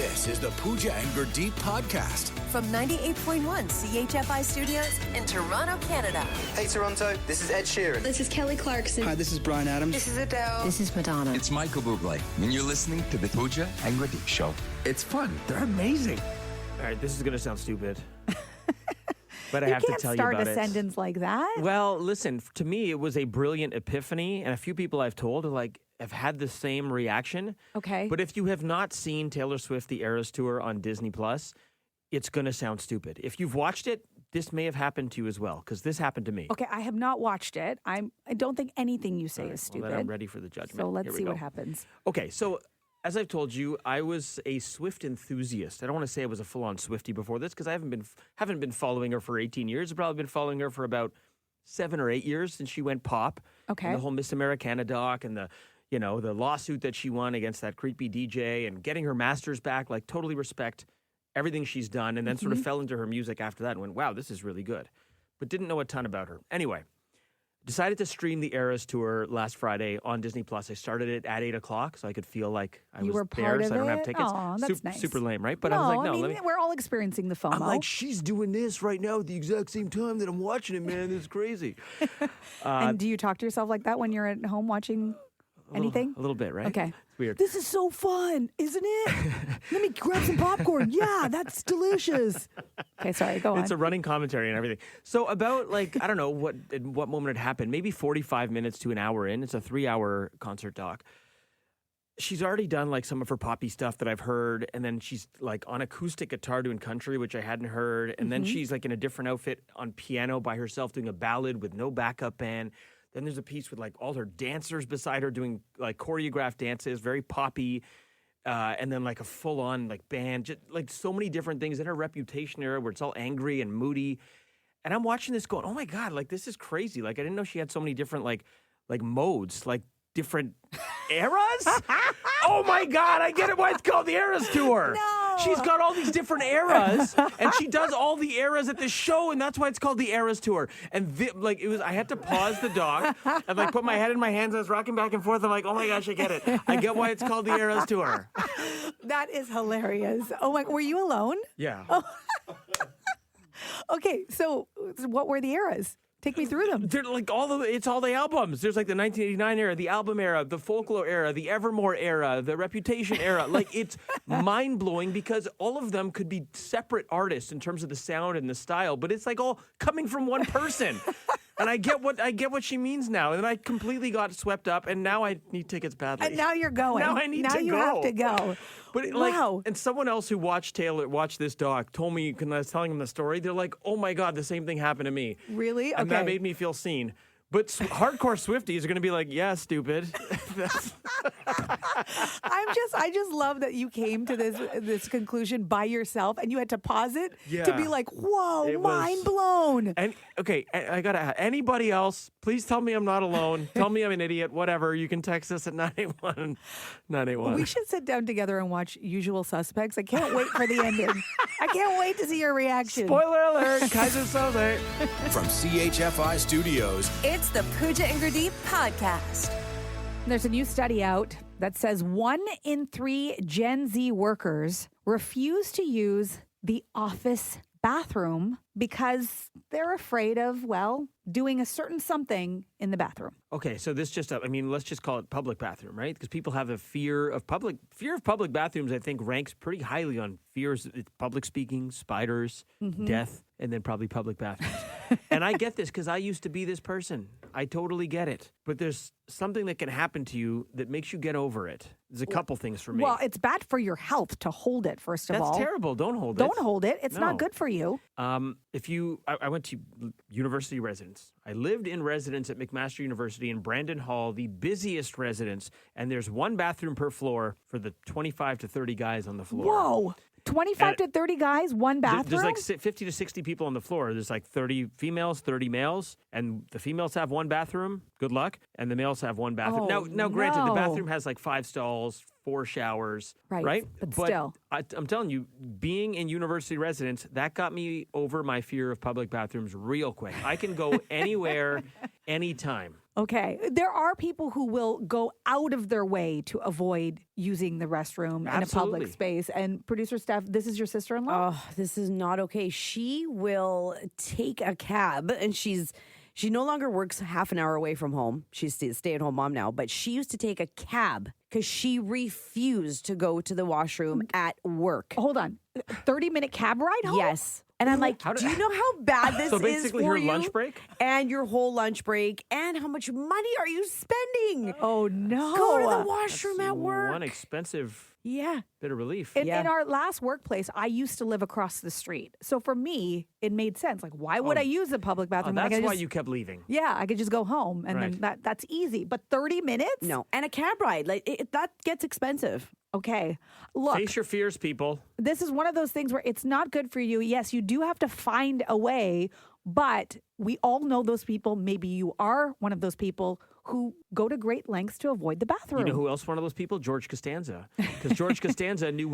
This is the Pooja and Gurdeep podcast. From 98.1 CHFI Studios in Toronto, Canada. Hey Toronto, this is Ed Sheeran. This is Kelly Clarkson. Hi, this is Bryan Adams. This is Adele. This is Madonna. It's Michael Bublé, and you're listening to the Pooja and Gurdeep Show. It's fun. They're amazing. All right, this is going to sound stupid, but I have to tell you about it. You can't start a sentence like that. Well, listen, to me, it was a brilliant epiphany, and a few people I've told have had the same reaction. Okay. But if you have not seen Taylor Swift, the Eras Tour on Disney+, it's going to sound stupid. If you've watched it, this may have happened to you as well, because this happened to me. Okay, I have not watched it. I don't think anything you say is stupid. Well, then I'm ready for the judgment. So let's see what happens. Okay, so as I've told you, I was a Swift enthusiast. I don't want to say I was a full-on Swiftie before this, because I haven't been following her for 18 years. I've probably been following her for about 7 or 8 years since she went pop. Okay. And the whole Miss Americana doc and the lawsuit that she won against that creepy DJ and getting her masters back, like totally respect everything she's done, and then sort of fell into her music after that and went, wow, this is really good. But didn't know a ton about her. Anyway, decided to stream the Eras Tour last Friday on Disney+. I started it at 8 o'clock so I could feel like I was there, so I don't have tickets. Oh, that's nice. Super lame, right? But no, I was like, no, we're all experiencing the FOMO. I'm like, she's doing this right now at the exact same time that I'm watching it, man. This is crazy. And do you talk to yourself like that when you're at home watching anything? A little bit, right? Okay. It's weird. This is so fun, isn't it? Let me grab some popcorn. Yeah, that's delicious. Okay, sorry, go on. It's a running commentary and everything. So about I don't know what moment it happened, maybe 45 minutes to an hour in. It's a 3-hour concert doc. She's already done some of her poppy stuff that I've heard, and then she's on acoustic guitar doing country, which I hadn't heard, and then she's in a different outfit on piano by herself doing a ballad with no backup band. Then there's a piece with all her dancers beside her doing choreographed dances, very poppy, and then a full-on band, just so many different things in her Reputation era where it's all angry and moody. And I'm watching this going, oh my God, this is crazy. I didn't know she had so many different modes, different eras. Oh my God, I get it why it's called the Eras Tour. No. She's got all these different eras, and she does all the eras at this show, and that's why it's called the Eras Tour. And I had to pause the doc and put my head in my hands. I was rocking back and forth. I'm like, oh my gosh, I get it. I get why it's called the Eras Tour. That is hilarious. Oh my, were you alone? Yeah. Oh. Okay, so what were the eras? Take me through them. They're it's all the albums. There's the 1989 era, the album era, the folklore era, the Evermore era, the Reputation era. It's mind blowing because all of them could be separate artists in terms of the sound and the style, but it's all coming from one person. And I get what she means now. And then I completely got swept up, and now I need tickets badly. And now you're going. Now I need to go. Now you have to go. But wow. And someone else who watched this doc told me when I was telling them the story, they're like, "Oh my God, the same thing happened to me." Really? Okay. And that made me feel seen. But hardcore Swifties are going to be like, "Yeah, stupid." I just love that you came to this conclusion by yourself, and you had to pause it to be like, "Whoa, mind blown." And okay, I gotta. Anybody else? Please tell me I'm not alone. Tell me I'm an idiot. Whatever. You can text us at 981-981. We should sit down together and watch Usual Suspects. I can't wait for the ending. I can't wait to see your reaction. Spoiler alert! Kaiser Soze. From CHFI Studios, It's the Pooja and Gurdeep podcast. There's a new study out that says 1 in 3 Gen Z workers refuse to use the office bathroom because they're afraid of, doing a certain something in the bathroom. Okay, so this let's just call it public bathroom, right? Because people have a fear of public bathrooms, I think, ranks pretty highly on fears. It's public speaking, spiders, death, and then probably public bathrooms. And I get this because I used to be this person. I totally get it. But there's something that can happen to you that makes you get over it. There's a couple things for me. Well, it's bad for your health to hold it, first of all. That's terrible. Don't hold it. Don't hold it. It's not No. good for you. I went to university residence. I lived in residence at McMaster University in Brandon Hall, the busiest residence, and there's one bathroom per floor for the 25 to 30 guys on the floor. Whoa. 25 to 30 guys, one bathroom? There's 50 to 60 people on the floor. There's 30 females, 30 males, and the females have one bathroom. Good luck. And the males have one bathroom. Oh, Now, granted, the no. bathroom has 5 stalls, 4 showers, right? But still. I'm telling you, being in university residence, that got me over my fear of public bathrooms real quick. I can go anywhere, anytime. Okay. There are people who will go out of their way to avoid using the restroom in a Absolutely. public space. And producer Steph, this is your sister-in-law? Oh, this is not okay. She will take a cab, and she no longer works half an hour away from home. She's a stay-at-home mom now, but she used to take a cab because she refused to go to the washroom at work. Hold on. 30-minute cab ride home? Yes. And I'm like, do you know how bad this So is basically for her you? lunch break? And your whole lunch break, and how much money are you spending? Oh, no. Go to the washroom That's at work. one expensive Yeah. bit of relief. In our last workplace, I used to live across the street. So for me, it made sense. Like, why would I use a public Oh, bathroom? that's I could why just- you kept leaving. Yeah, I could just go home, and Right. then that's easy. But 30 minutes? No. And a cab ride, that gets expensive. Okay. Look, Face your fears, people. this is one of those things where it's not good for you. Yes, you do have to find a way, but we all know those people. Maybe you are one of those people who go to great lengths to avoid the bathroom. You know who else one of those people? George Costanza. Because George Costanza knew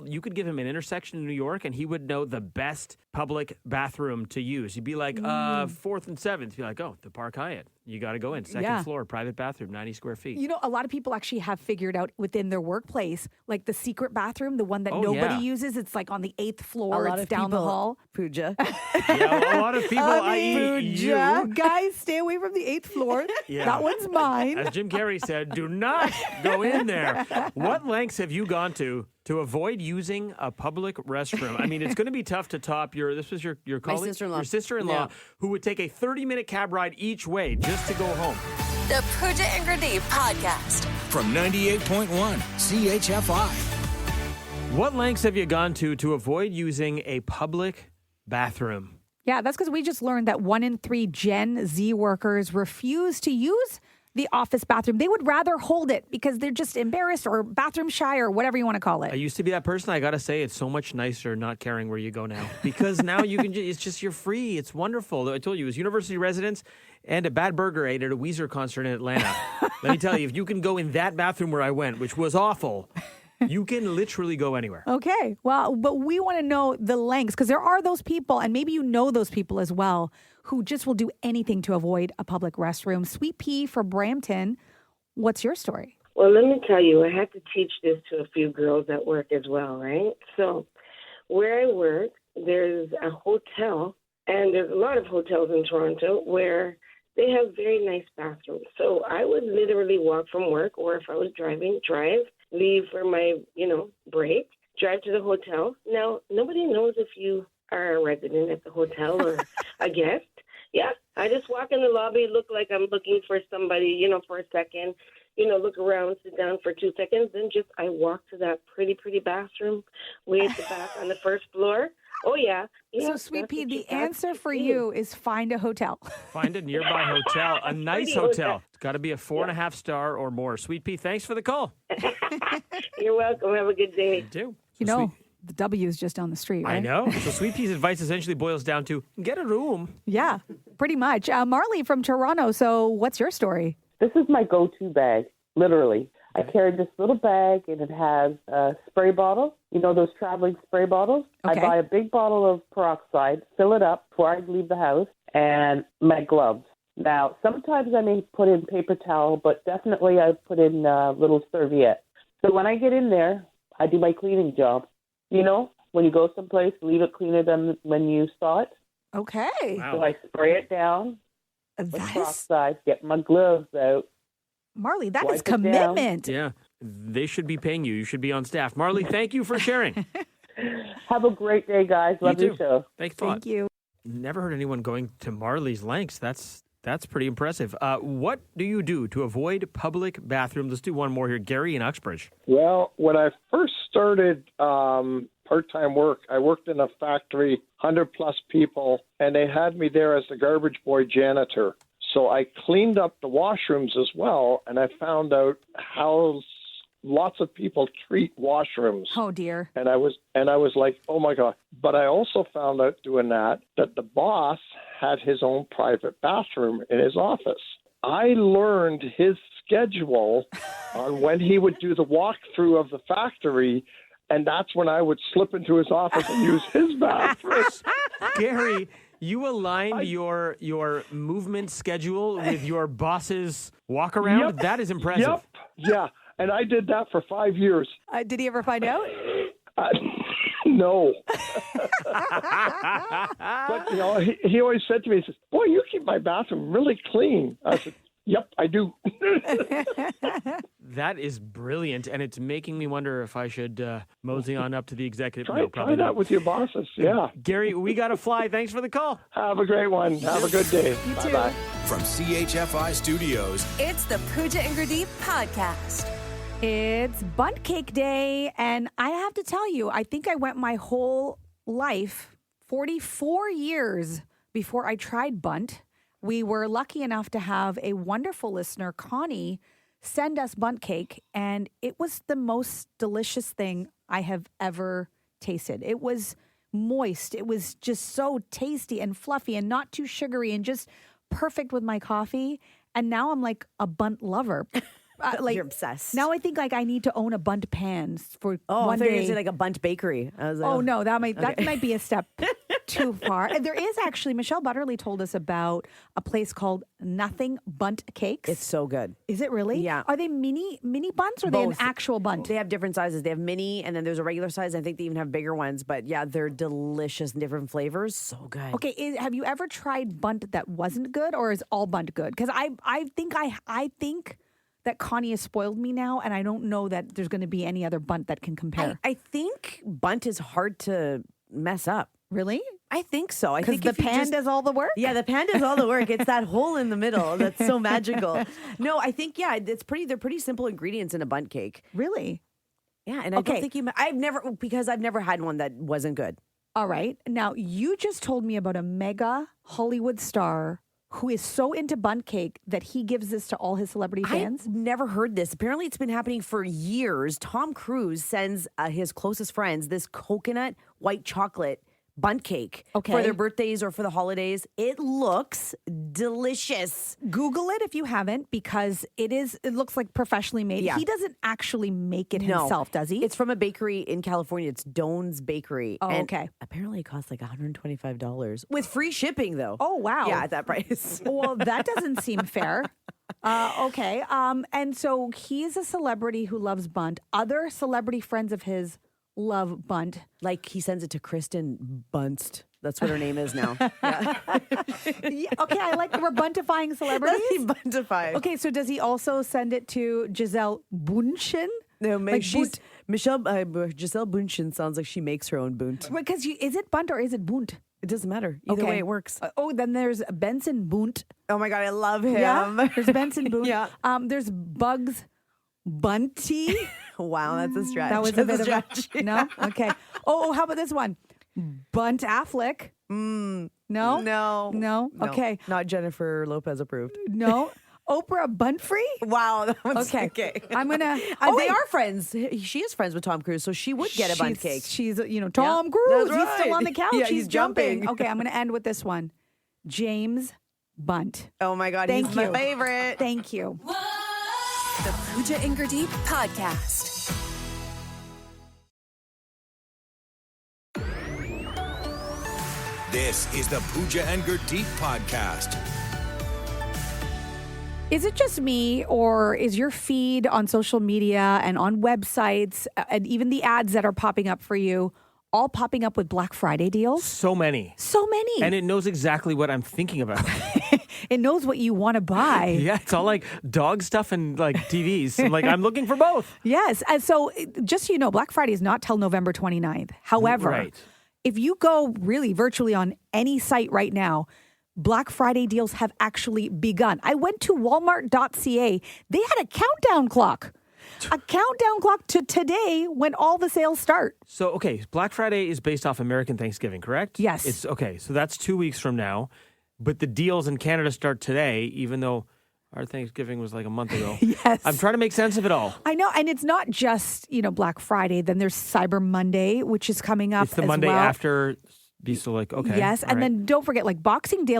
you could give him an intersection in New York and he would know the best public bathroom to use. He'd be like, 4th and 7th. Be like, oh, the Park Hyatt. You got to go in. Second Yeah. floor, private bathroom, 90 square feet. You know, a lot of people actually have figured out within their workplace, like the secret bathroom, the one that nobody yeah. uses. It's like on the 8th floor. A lot It's of down the people- hall. Pooja. Yeah, a lot of people, i.e. Pooja. you, Guys, stay away from the 8th floor. Yeah. That one's mine. as Jim Carrey said, do not go in there. What lengths have you gone to avoid using a public restroom? I mean, it's going to be tough to top this was your colleague? sister-in-law. Your sister-in-law, Yeah. who would take a 30-minute cab ride each way just to go home. The Pooja and Gurdeep podcast. From 98.1 CHFI. What lengths have you gone to avoid using a public bathroom? Yeah, that's because we just learned that 1 in 3 Gen Z workers refuse to use the office bathroom. They would rather hold it because they're just embarrassed or bathroom shy or whatever you want to call I it. used to be that person. I got to say, it's so much nicer not caring where you go now. Because now you can it's just, you're free. It's wonderful. I told you, as university residents and a bad burger ate at a Weezer concert in Atlanta. Let me tell you, if you can go in that bathroom where I went, which was awful, you can literally go anywhere. Okay, well, but we want to know the lengths because there are those people, and maybe you know those people as well, who just will do anything to avoid a public restroom. Sweet Pea for Brampton, what's your story? Well, let me tell you, I had to teach this to a few girls at work as well, right? So where I work, there's a hotel, and there's a lot of hotels in Toronto where they have very nice bathrooms. So I would literally walk from work, or if I was driving, leave for my, break, drive to the hotel. Now, nobody knows if you are a resident at the hotel or a guest. Yeah, I just walk in the lobby, look like I'm looking for somebody, for a second, look around, sit down for 2 seconds, then I walk to that pretty bathroom way at the back on the first floor. Oh, yeah. So, Sweet Pea, the answer for you is find a hotel. Find a nearby hotel, a nice Pretty hotel. hotel. It's got to be a 4.5 star or more. Sweet Pea, thanks for the call. You're welcome. Have a good day. You do. You So know, Sweet- the W is just down the street, right? I know. So Sweet Pea's advice essentially boils down to get a room. Yeah, pretty much. Marley from Toronto. So, what's your story? This is my go-to bag, literally. I carry this little bag, and it has a spray bottle. You know those traveling spray bottles? Okay. I buy a big bottle of peroxide, fill it up before I leave the house, and my gloves. Now, sometimes I may put in paper towel, but definitely I put in little serviette. So when I get in there, I do my cleaning job. When you go someplace, leave it cleaner than when you saw it. Okay. Wow. So I spray it down with That's, peroxide, get my gloves out. Marley, that Wipe is it down. commitment. Yeah. They should be paying you. You should be on staff. Marley, thank you for sharing. Have a great day, guys. Love You your too. show. Thanks a lot. Thank you. Never heard anyone going to Marley's lengths. That's pretty impressive. What do you do to avoid public bathrooms? Let's do one more here. Gary in Uxbridge. Well, when I first started part-time work, I worked in a factory, 100-plus people, and they had me there as the garbage boy janitor. So I cleaned up the washrooms as well, and I found out how lots of people treat washrooms. Oh, dear. And I was like, oh my God. But I also found out doing that the boss had his own private bathroom in his office. I learned his schedule on when he would do the walkthrough of the factory, and that's when I would slip into his office and use his bathroom. Gary, You aligned your movement schedule with your boss's walk around? Yep. That is impressive. Yep. Yeah. And I did that for 5 years. Did he ever find out? No. But, he always said to me, he says, boy, you keep my bathroom really clean. I said, yep, I do. That is brilliant, and it's making me wonder if I should mosey on up to the executive. Try that not. with your bosses, yeah. Gary, we got to fly. Thanks for the call. Have a great one. Have a good day. Bye-bye. From CHFI Studios, It's the Pooja and Gurdeep podcast. It's Bunt Cake Day, and I have to tell you, I think I went my whole life, 44 years, before I tried bunt. We were lucky enough to have a wonderful listener, Connie, send us bunt cake, and it was the most delicious thing I have ever tasted. It was moist. It was just so tasty and fluffy and not too sugary and just perfect with my coffee. And now I'm like a bunt lover. You're obsessed. Now I think like I need to own a bunt pan for I one thought you were day. gonna say like a bunt bakery. I was like, Oh no, that might be a step too far. And there is actually, Michelle Butterly told us about a place called Nothing Bunt Cakes. It's so good. Is it really? Yeah. Are they mini bunts or are they an Both. actual bunt? They have different sizes. They have mini, and then there's a regular size. I think they even have bigger ones. But yeah, they're delicious in different flavors. So good. Okay, have you ever tried bunt that wasn't good, or is all bunt good? Because I think that Connie has spoiled me now, and I don't know that there's going to be any other bunt that can compare. I think bunt is hard to mess up. Really? I think so. I Because think the if you pan just- does all the work? Yeah, the pan does all the work. It's that hole in the middle that's so magical. No, I think they're pretty simple ingredients in a bunt cake. Really? Yeah, and I don't think I've never had one that wasn't good. All right. Now, you just told me about a mega Hollywood star who is so into bunt cake that he gives this to all his celebrity fans. I've never heard this. Apparently, it's been happening for years. Tom Cruise sends his closest friends this coconut white chocolate bunt cake for their birthdays or for the holidays. It looks delicious. Google it if you haven't, because it looks like professionally made. Yeah. He doesn't actually make it himself, does he? It's from a bakery in California. It's Doan's Bakery. Oh, And okay. apparently it costs like $125 with free shipping though. Oh, wow. Yeah, at that price. Well, that doesn't seem fair. Okay. And so he's a celebrity who loves bunt. Other celebrity friends of his love bunt. Like he sends it to Kristen Bunst. That's what her name is now. Yeah, okay, I like that we're buntifying celebrities. Buntifying. Okay, so does he also send it to Giselle Bundchen? No, Like she's Giselle Bundchen sounds like she makes her own bunt. Because is it bunt or is it bunt? It doesn't matter. Either way, it works. Then there's Benson Bunt. Oh my God, I love him. Yeah, there's Benson Bunt. Yeah. There's Bugs Bunty. Wow, that's a stretch. That was a bit of stretch. a no. Okay. Oh, how about this one? Bunt Affleck. No, No. Okay, Not Jennifer Lopez approved. no. Oprah Buntfree. Wow, that one's Okay. I'm gonna. they are friends. She is friends with Tom Cruise, so she would get a bunt cake. She's Tom Cruise. that's He's still right. on the couch. Yeah, he's he's jumping. jumping. Okay, I'm gonna end with this one. James Bunt. Oh my God, Thank he's you. my favorite. Thank you. The Pooja and Gurdeep podcast. This is the Pooja and Gurdeep podcast. Is it just me, or is your feed on social media and on websites and even the ads that are popping up for you all popping up with Black Friday deals? So many. So many. And it knows exactly what I'm thinking about. It knows what you want to buy. Yeah, it's all like dog stuff and like TVs. I'm looking for both. Yes. And so just so you know, Black Friday is not till November 29th. However, Right. if you go really virtually on any site right now, Black Friday deals have actually begun. I went to walmart.ca. They had a countdown clock. A countdown clock to today when all the sales start. So, okay, Black Friday is based off American Thanksgiving, correct? Yes. It's okay. So that's 2 weeks from now. But the deals in Canada start today, even though our Thanksgiving was like a month ago. Yes. I'm trying to make sense of it all. I know. And it's not just, Black Friday. Then there's Cyber Monday, which is coming up It's the as Monday well. after. So okay. Yes. all And right. then don't forget, like Boxing Day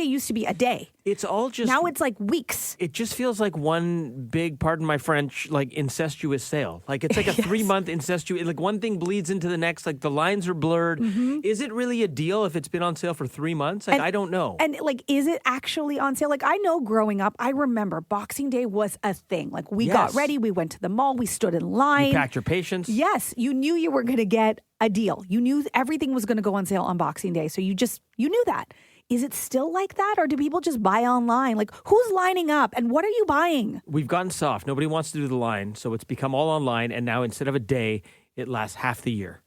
used to be a day. It's all just... Now it's like weeks. It just feels like one big, pardon my French, like incestuous sale. Like it's like a 3-month incestuous, like one thing bleeds into the next, like the lines are blurred. Is it really a deal if it's been on sale for 3 months? Like I don't know. And like, is it actually on sale? Like I know growing up, I remember Boxing Day was a thing. Like we got ready, we went to the mall, we stood in line. You packed your patience. Yes, you knew you were going to get a deal. You knew everything was going to go on sale on Boxing Day. So you knew that. Is it still like that, or do people just buy online? Like, who's lining up, and what are you buying? We've gotten soft. Nobody wants to do the line, so it's become all online, and now instead of a day, it lasts half the year.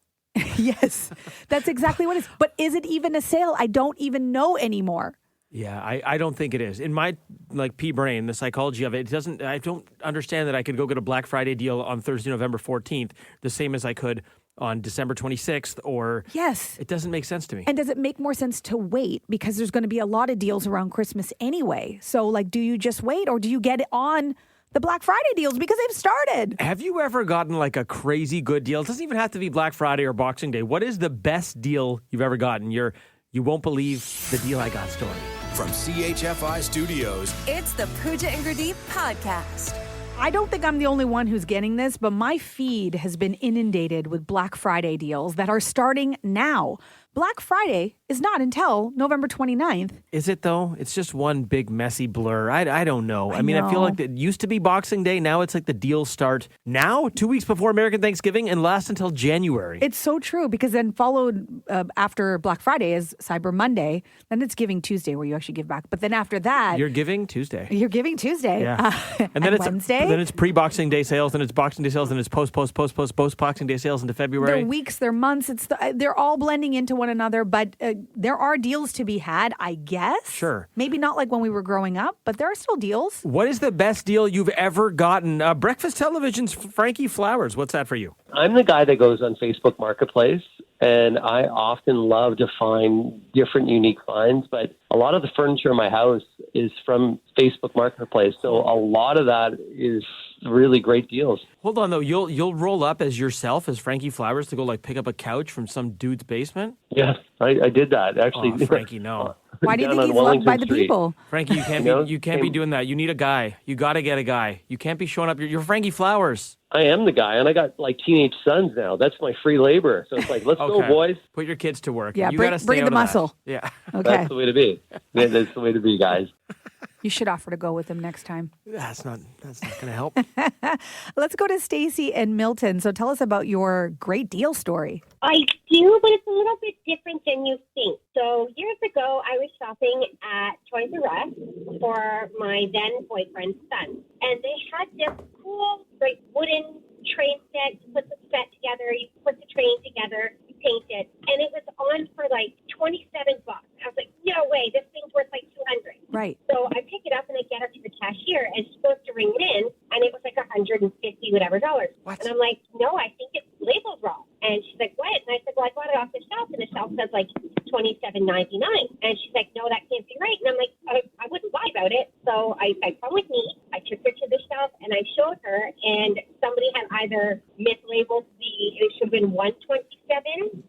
Yes, that's exactly what it is. But is it even a sale? I don't even know anymore. Yeah, I don't think it is. In my pea brain, the psychology of it doesn't. I don't understand that I could go get a Black Friday deal on Thursday, November 14th, the same as I could on December 26th, or... Yes. It doesn't make sense to me. And does it make more sense to wait? Because there's going to be a lot of deals around Christmas anyway. So, like, do you just wait, or do you get it on the Black Friday deals because they've started? Have you ever gotten, like, a crazy good deal? It doesn't even have to be Black Friday or Boxing Day. What is the best deal you've ever gotten? You won't believe the deal I got story. From CHFI Studios, It's the Pooja and Gurdeep podcast. I don't think I'm the only one who's getting this, but my feed has been inundated with Black Friday deals that are starting now. Black Friday is not until November 29th. Is it, though? It's just one big messy blur. I don't know. I mean, I feel like it used to be Boxing Day. Now it's like the deals start now, 2 weeks before American Thanksgiving, and last until January. It's so true, because then followed after Black Friday is Cyber Monday. Then it's Giving Tuesday, where you actually give back. But then after that... You're Giving Tuesday. You're Giving Tuesday. Yeah. And then it's Wednesday. Then it's pre-Boxing Day sales, then it's Boxing Day sales, then it's post-Boxing Day sales into February. They're weeks, they're months. They're all blending into one another, but there are deals to be had, I guess. Sure. Maybe not like when we were growing up, but there are still deals. What is the best deal you've ever gotten? Breakfast Television's Frankie Flowers. What's that for you? I'm the guy that goes on Facebook Marketplace, and I often love to find different unique finds, but a lot of the furniture in my house is from Facebook Marketplace, so a lot of that is really great deals. Hold on, though. You'll roll up as yourself, as Frankie Flowers, to go pick up a couch from some dude's basement? Yeah, I did that, actually. Oh, Frankie, no. Why do you think he's loved by the people? Frankie, you can't be doing that. You need a guy. You got to get a guy. You can't be showing up. You're Frankie Flowers. I am the guy, and I got teenage sons now. That's my free labor. So it's let's go, boys. Put your kids to work. Yeah, you bring stay the muscle. Yeah. Okay. That's the way to be. That's the way to be, guys. You should offer to go with him next time. That's not going to help. Let's go to Stacy and Milton. So tell us about your great deal story. I do, but it's a little bit different than you think. So years ago, I was shopping at Toys R Us for my then boyfriend's son. And they had this cool, wooden train set. You put the set together, you put the train together, you paint it. And it was on for $27. I was like, no way, this thing's worth $200. Right. So I pick it up and I get it to the cashier, and she's supposed to ring it in, and it was $150 whatever dollars. What? And I'm like, no, I think it's labeled wrong. And she's like, what? And I said, well, I bought it off the shelf, and the shelf says $27.99. And she's like, no, that can't be right. And I'm like, I wouldn't lie about it. So I come with me. I took her to the shelf and I showed her, and somebody had either mislabeled it should have been $127,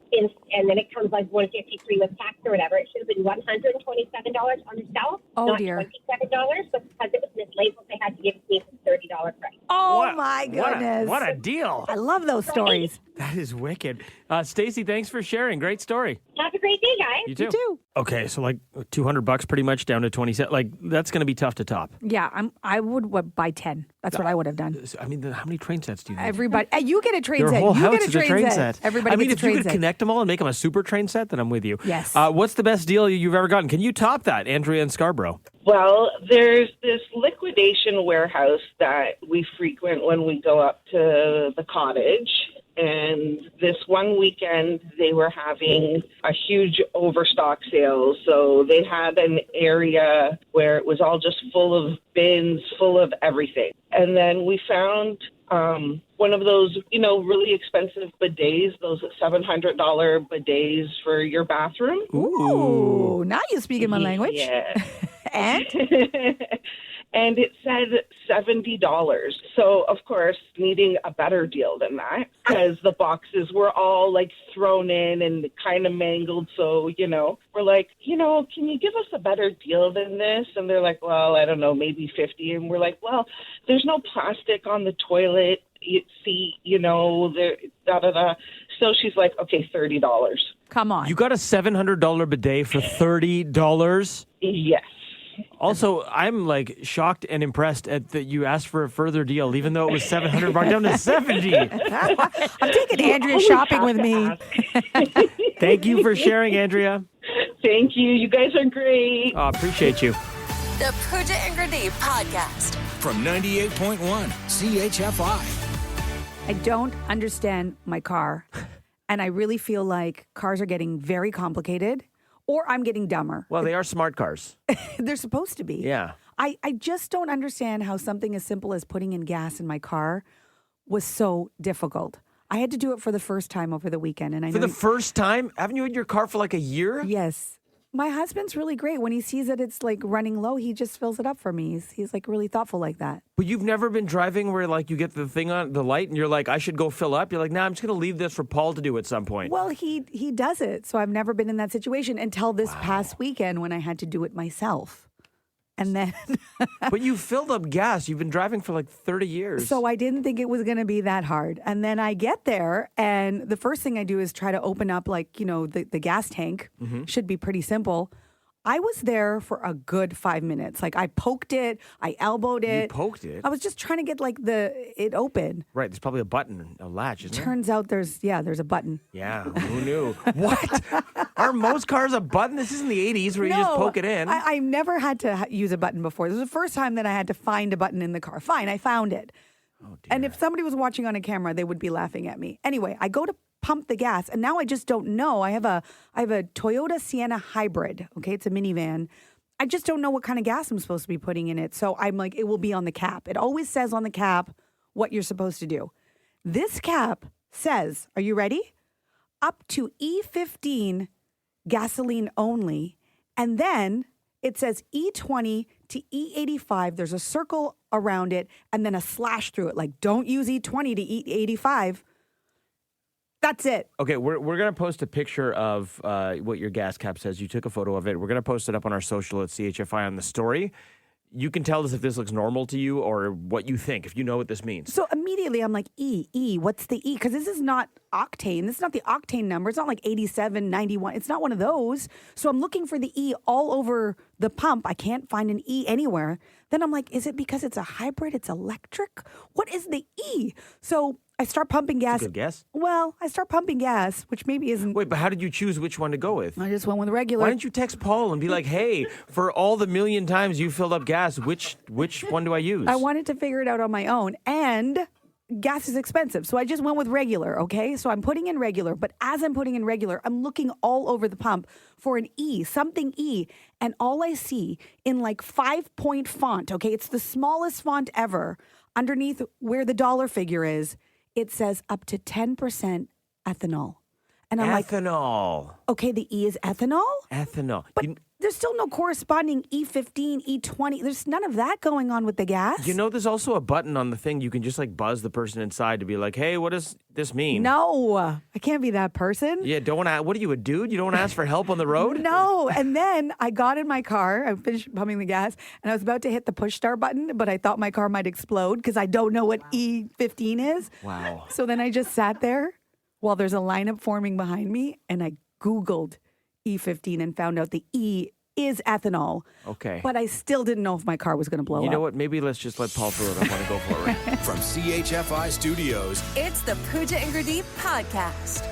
and then it comes $153 with tax or whatever. It should have been $127 on the shelf, not dear. $27. But because it was mislabeled, they had to give it to me for $30 price. Oh, my goodness. What a deal. I love those stories. That is wicked. Stacy, thanks for sharing. Great story. Have a great day, guys. You too. You too. Okay, so $200 pretty much down to 27. That's going to be tough to top. Yeah, I would buy 10. That's what I would have done. I mean, how many train sets do you need? Everybody, you get a train Your set. whole You house get is a train set. Everybody I mean, gets if a train you could set. connect them all and make them a super train set, then I'm with you. Yes. What's the best deal you've ever gotten? Can you top that, Andrea in Scarborough? Well, there's this liquidation warehouse that we frequent when we go up to the cottage. And this one weekend, they were having a huge overstock sale. So they had an area where it was all just full of bins, full of everything. And then we found one of those, really expensive bidets, those $700 bidets for your bathroom. Ooh, now you're speaking my language. Yeah. And? and it said $70. So, of course, needing a better deal than that, because the boxes were all like thrown in and kind of mangled. So, we're like, can you give us a better deal than this? And they're like, well, I don't know, maybe 50. And we're like, well, there's no plastic on the toilet seat, there, da-da-da. So she's like, okay, $30. Come on. You got a $700 bidet for $30? Yes. Also, I'm like shocked and impressed at that you asked for a further deal, even though it was $700 marked down to $70. I'm taking Andrea shopping with me. Thank you for sharing, Andrea. Thank you. You guys are great. Oh, appreciate you. The Pooja and Gurdeep podcast. From 98.1 CHFI. I don't understand my car, and I really feel like cars are getting very complicated, or I'm getting dumber. Well, they are smart cars. They're supposed to be. Yeah. I just don't understand how something as simple as putting in gas in my car was so difficult. I had to do it for the first time over the weekend. And I For know the first time? Haven't you had your car for like a year? Yes. My husband's really great. When he sees that it's like running low, he just fills it up for me. He's like really thoughtful like that. But you've never been driving where like you get the thing on the light and you're like, I should go fill up. You're like, nah, I'm just going to leave this for Paul to do at some point. Well, he does it. So I've never been in that situation until this past weekend when I had to do it myself. And then But you filled up gas. You've been driving for like 30 years. So I didn't think it was going to be that hard. And then I get there, and the first thing I do is try to open up, like, the gas tank. Mm-hmm. Should be pretty simple. I was there for a good 5 minutes. Like, I poked it, I elbowed it. You poked it? I was just trying to get it open. Right. There's probably a button, a latch, isn't there? Turns out there's a button. Yeah. Who knew? What? Are most cars a button? This isn't the 80s where you just poke it in. I've never had to use a button before. This was the first time that I had to find a button in the car. Fine, I found it. Oh, dear. And if somebody was watching on a camera, they would be laughing at me. Anyway, I go to pump the gas, and now I just don't know. I have a Toyota Sienna hybrid. Okay, it's a minivan. I just don't know what kind of gas I'm supposed to be putting in it. So I'm like, it will be on the cap. It always says on the cap what you're supposed to do. This cap says, are you ready? Up to E15 gasoline only. And then it says E20 to E85. There's a circle around it and then a slash through it. Like, don't use E20 to E85. That's it. Okay, we're going to post a picture of what your gas cap says. You took a photo of it. We're going to post it up on our social at CHFI on the story. You can tell us if this looks normal to you or what you think, if you know what this means. So immediately I'm like, what's the E? Because this is not octane. This is not the octane number. It's not like 87, 91. It's not one of those. So I'm looking for the E all over the pump. I can't find an E anywhere. Then I'm like, is it because it's a hybrid? It's electric? What is the E? So I start pumping gas. That's a good guess. Well, I start pumping gas, which maybe isn't. Wait, but how did you choose which one to go with? I just went with regular. Why didn't you text Paul and be like, hey, for all the million times you filled up gas, which one do I use? I wanted to figure it out on my own. And gas is expensive. So I just went with regular, okay? So I'm putting in regular. But as I'm putting in regular, I'm looking all over the pump for an E, something E. And all I see in like 5-point font, okay? It's the smallest font ever. Underneath where the dollar figure is, it says up to 10% ethanol. And I'm ethanol. Like, okay, the E is ethanol? Ethanol. But there's still no corresponding E15, E20. There's none of that going on with the gas. You know, there's also a button on the thing. You can just like buzz the person inside to be like, hey, what does this mean? No, I can't be that person. Yeah, what are you, a dude? You don't ask for help on the road? No. And then I got in my car. I finished pumping the gas, and I was about to hit the push start button, but I thought my car might explode because I don't know what E15 is. Wow. So then I just sat there while there's a lineup forming behind me, and I Googled E15 and found out the E is ethanol. Okay. But I still didn't know if my car was going to blow up. You know what? Maybe let's just let Paul through it. I want to go for it. From CHFI Studios, It's the Pooja and Gurdeep podcast.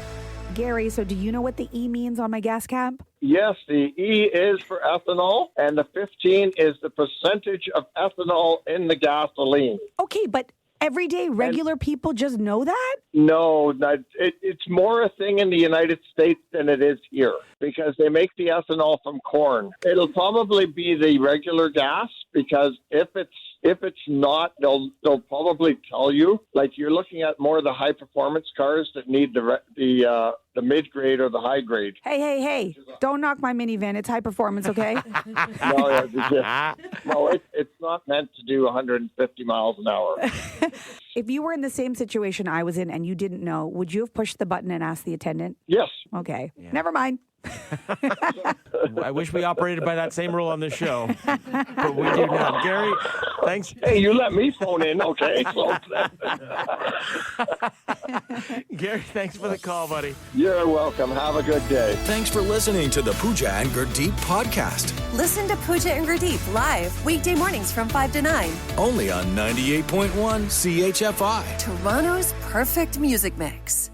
Gary, so do you know what the E means on my gas cap? Yes, the E is for ethanol, and the 15 is the percentage of ethanol in the gasoline. Okay, but everyday regular people just know that? No, it's more a thing in the United States than it is here because they make the ethanol from corn. It'll probably be the regular gas because if it's If it's not, they'll probably tell you. Like you're looking at more of the high performance cars that need the mid grade or the high grade. Hey! Don't knock my minivan. It's high performance, okay? No, it's not meant to do 150 miles an hour. If you were in the same situation I was in and you didn't know, would you have pushed the button and asked the attendant? Yes. Okay. Yeah. Never mind. I wish we operated by that same rule on this show, but we do not. Gary, thanks. Hey, you let me phone in, okay? Gary, thanks for the call, buddy. You're welcome. Have a good day. Thanks for listening to the Pooja and Gurdeep podcast. Listen to Pooja and Gurdeep live weekday mornings from 5 to 9. Only on 98.1 CHFI. Toronto's perfect music mix.